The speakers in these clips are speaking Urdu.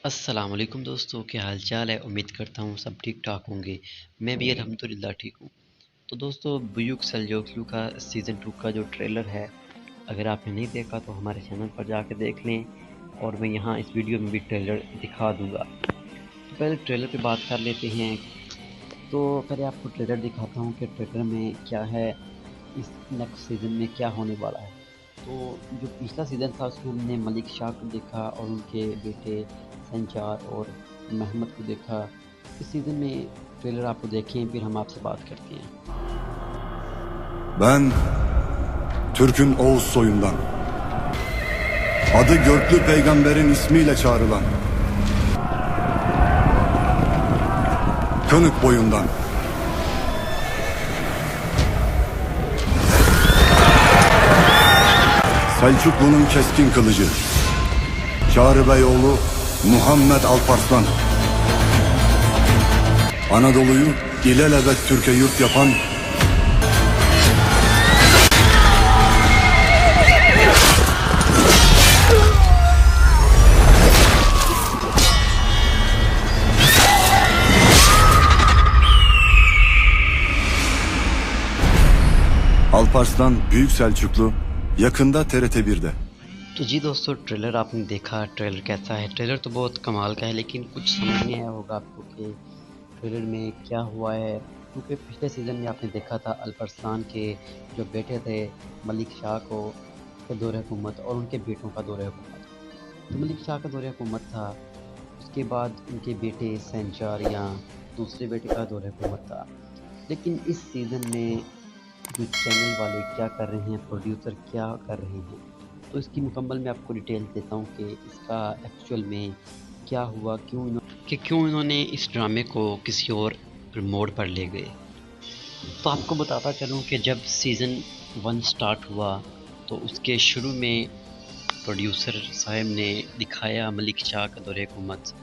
السلام علیکم دوستو، کیا حال چال ہے؟ امید کرتا ہوں سب ٹھیک ٹھاک ہوں گے۔ میں بھی الحمدللہ ٹھیک ہوں۔ تو دوستو، بیوک سلجوقیو کا سیزن 2 کا جو ٹریلر ہے، اگر آپ نے نہیں دیکھا تو ہمارے چینل پر جا کے دیکھ لیں، اور میں یہاں اس ویڈیو میں بھی ٹریلر دکھا دوں گا۔ تو پہلے ٹریلر پہ بات کر لیتے ہیں۔ تو پہلے آپ کو ٹریلر دکھاتا ہوں کہ ٹریلر میں کیا ہے، اس نیکسٹ سیزن میں کیا ہونے والا ہے۔ تو جو پچھلا سیزن تھا اس میں ہم نے ملک شاہ کو دیکھا اور ان کے بیٹے سنچار اور محمد کو دیکھا۔ اس سیزن میں ٹریلر آپ کو دیکھیں، pھر ہم آپ سے بات کرتے ہیں۔ Ben Türk'ün Oğuz soyundan, adı Görklü Peygamber'in ismiyle çağrılan, Kınık boyundan, Selçuklu'nun keskin kılıcı, Çağrı Beyoğlu Muhammed Alparslan, Anadolu'yu ilelebet Türkiye yurt yapan Alparslan Büyük Selçuklu yakında TRT1'de. تو جی دوستو، ٹریلر آپ نے دیکھا، ٹریلر کیسا ہے؟ ٹریلر تو بہت کمال کا ہے، لیکن کچھ سمجھ نہیں آیا ہوگا آپ کو کہ ٹریلر میں کیا ہوا ہے، کیونکہ پچھلے سیزن میں آپ نے دیکھا تھا الپرسلان کے جو بیٹے تھے ملک شاہ کو کے دور حکومت اور ان کے بیٹوں کا دور حکومت۔ تو ملک شاہ کا دور حکومت تھا، اس کے بعد ان کے بیٹے سینچار یا دوسرے بیٹے کا دور حکومت تھا۔ لیکن اس سیزن میں جو چینل والے کیا کر رہے ہیں، پروڈیوسر کیا کر رہے ہیں، تو اس کی مکمل میں آپ کو ڈیٹیل دیتا ہوں کہ اس کا ایکچوئل میں کیا ہوا، کیوں انہوں نے اس ڈرامے کو کسی اور موڑ پر لے گئے۔ تو آپ کو بتاتا چلوں کہ جب سیزن 1 سٹارٹ ہوا تو اس کے شروع میں پروڈیوسر صاحب نے دکھایا ملک شاہ کا دور حکومت،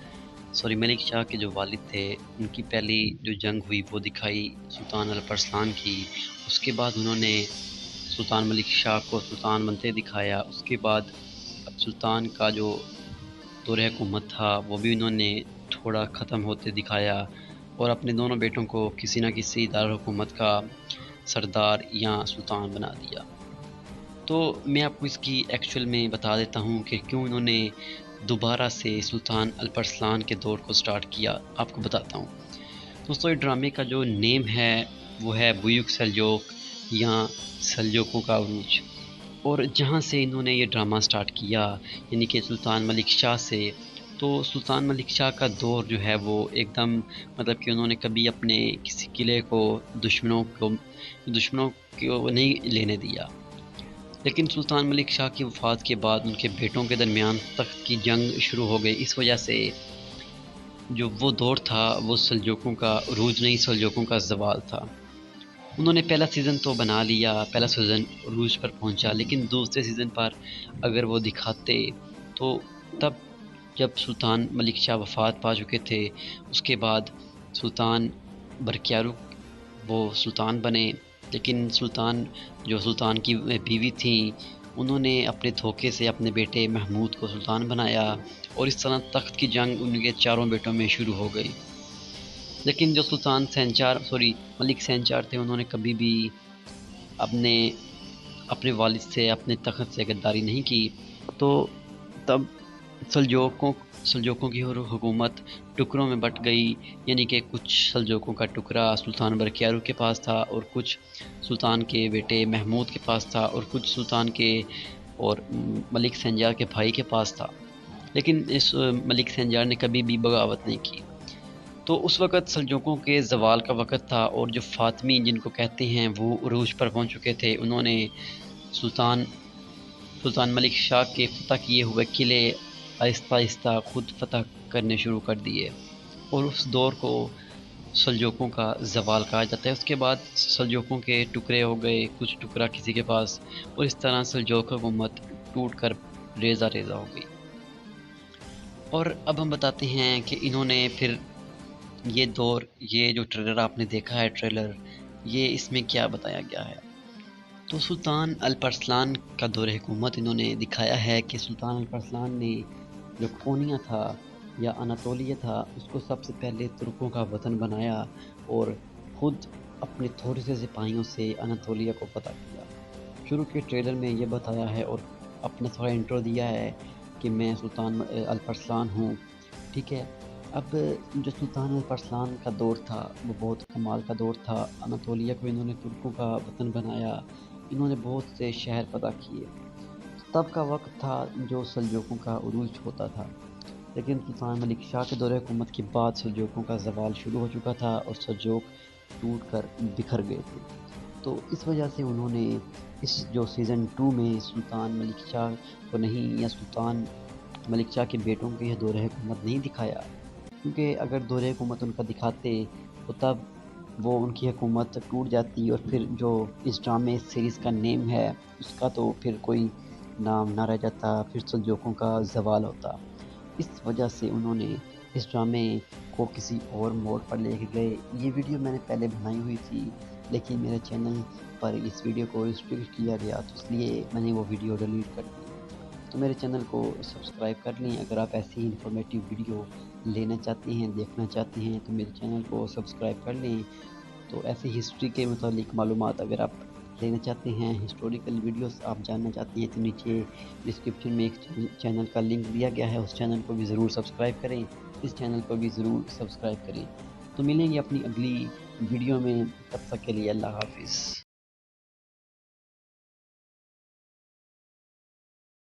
ملک شاہ کے جو والد تھے ان کی پہلی جو جنگ ہوئی وہ دکھائی سلطان الپرسلان کی۔ اس کے بعد انہوں نے سلطان ملک شاہ کو سلطان بنتے دکھایا۔ اس کے بعد اب سلطان کا جو دور حکومت تھا وہ بھی انہوں نے تھوڑا ختم ہوتے دکھایا، اور اپنے دونوں بیٹوں کو کسی نہ کسی دارالحکومت کا سردار یا سلطان بنا دیا۔ تو میں آپ کو اس کی ایکچوئل میں بتا دیتا ہوں کہ کیوں انہوں نے دوبارہ سے سلطان الپرسلان کے دور کو سٹارٹ کیا، آپ کو بتاتا ہوں۔ دوستو، یہ ڈرامے کا جو نیم ہے وہ ہے بیوک سلجوق یا سلجوقوں کا عروج، اور جہاں سے انہوں نے یہ ڈرامہ سٹارٹ کیا یعنی کہ سلطان ملک شاہ سے، تو سلطان ملک شاہ کا دور جو ہے وہ ایک دم مطلب کہ انہوں نے کبھی اپنے کسی قلعے کو دشمنوں کو نہیں لینے دیا۔ لیکن سلطان ملک شاہ کی وفات کے بعد ان کے بیٹوں کے درمیان تخت کی جنگ شروع ہو گئی۔ اس وجہ سے جو وہ دور تھا وہ سلجوقوں کا عروج نہیں، سلجوقوں کا زوال تھا۔ انہوں نے پہلا سیزن تو بنا لیا، پہلا سیزن عروج پر پہنچا، لیکن دوسرے سیزن پر اگر وہ دکھاتے تو تب جب سلطان ملک شاہ وفات پا چکے تھے، اس کے بعد سلطان برقیارو وہ سلطان بنے، لیکن سلطان کی بیوی تھیں، انہوں نے اپنے دھوکے سے اپنے بیٹے محمود کو سلطان بنایا، اور اس طرح تخت کی جنگ ان کے چاروں بیٹوں میں شروع ہو گئی۔ لیکن جو ملک سینچار تھے، انہوں نے کبھی بھی اپنے والد سے اپنے تخت سے غداری نہیں کی۔ تو تب سلجوقوں کی حکومت ٹکڑوں میں بٹ گئی، یعنی کہ کچھ سلجوقوں کا ٹکڑا سلطان برقیارو کے پاس تھا، اور کچھ سلطان کے بیٹے محمود کے پاس تھا، اور کچھ سلطان کے اور ملک سینجار کے بھائی کے پاس تھا۔ لیکن اس ملک سینجار نے کبھی بھی بغاوت نہیں کی۔ تو اس وقت سلجوقوں کے زوال کا وقت تھا، اور جو فاطمی جن کو کہتے ہیں وہ عروج پر پہنچ چکے تھے۔ انہوں نے سلطان ملک شاہ کے فتح کیے ہوئے قلعے آہستہ آہستہ خود فتح کرنے شروع کر دیے، اور اس دور کو سلجوقوں کا زوال کہا جاتا ہے۔ اس کے بعد سلجوقوں کے ٹکڑے ہو گئے، کچھ ٹکڑا کسی کے پاس، اور اس طرح سلجوق حکومت ٹوٹ کر ریزہ ریزہ ہو گئی۔ اور اب ہم بتاتے ہیں کہ انہوں نے پھر یہ جو ٹریلر آپ نے دیکھا ہے یہ اس میں کیا بتایا گیا ہے۔ تو سلطان الپرسلان کا دور حکومت انہوں نے دکھایا ہے کہ سلطان الپرسلان نے جو کونیا تھا یا اناطولیہ تھا اس کو سب سے پہلے ترکوں کا وطن بنایا اور خود اپنے تھوڑے سے سپاہیوں سے اناطولیہ کو فتح کیا۔ شروع کے ٹریلر میں یہ بتایا ہے اور اپنا تھوڑا انٹرو دیا ہے کہ میں سلطان الپرسلان ہوں، ٹھیک ہے۔ اب جو سلطان الپرسلان کا دور تھا وہ بہت کمال کا دور تھا۔ اناطولیہ کو انہوں نے ترکوں کا وطن بنایا، انہوں نے بہت سے شہر فتح کیے۔ تب کا وقت تھا جو سلجوقوں کا عروج ہوتا تھا، لیکن سلطان ملک شاہ کے دور حکومت کے بعد سلجوقوں کا زوال شروع ہو چکا تھا اور سلجوق ٹوٹ کر بکھر گئے تھے۔ تو اس وجہ سے انہوں نے اس جو سیزن 2 میں سلطان ملک شاہ کو نہیں یا سلطان ملک شاہ کے بیٹوں کے یہ دور حکومت نہیں دکھایا، کیونکہ اگر دور حکومت ان کا دکھاتے تو تب وہ ان کی حکومت ٹوٹ جاتی اور پھر جو اس ڈرامے سیریز کا نیم ہے اس کا تو پھر کوئی نام نہ رہ جاتا، پھر سلجوقوں کا زوال ہوتا۔ اس وجہ سے انہوں نے اس ڈرامے کو کسی اور موڑ پر لے کے گئے۔ یہ ویڈیو میں نے پہلے بنائی ہوئی تھی لیکن میرے چینل پر اس ویڈیو کو ریسٹرکٹ کیا گیا تو اس لیے میں نے وہ ویڈیو ڈیلیٹ کر دی۔ تو میرے چینل کو سبسکرائب کر لیں اگر آپ ایسی انفارمیٹیو ویڈیو لینا چاہتے ہیں، دیکھنا چاہتے ہیں تو میرے چینل کو سبسکرائب کر لیں۔ تو ایسی ہسٹری کے متعلق معلومات اگر آپ لینا چاہتے ہیں، ہسٹوریکل ویڈیوز آپ جاننا چاہتے ہیں تو نیچے ڈسکرپشن میں ایک چینل کا لنک دیا گیا ہے، اس چینل کو بھی ضرور سبسکرائب کریں، اس چینل کو بھی ضرور سبسکرائب کریں۔ تو ملیں گے اپنی اگلی ویڈیو میں، تب تک کے لیے اللہ حافظ۔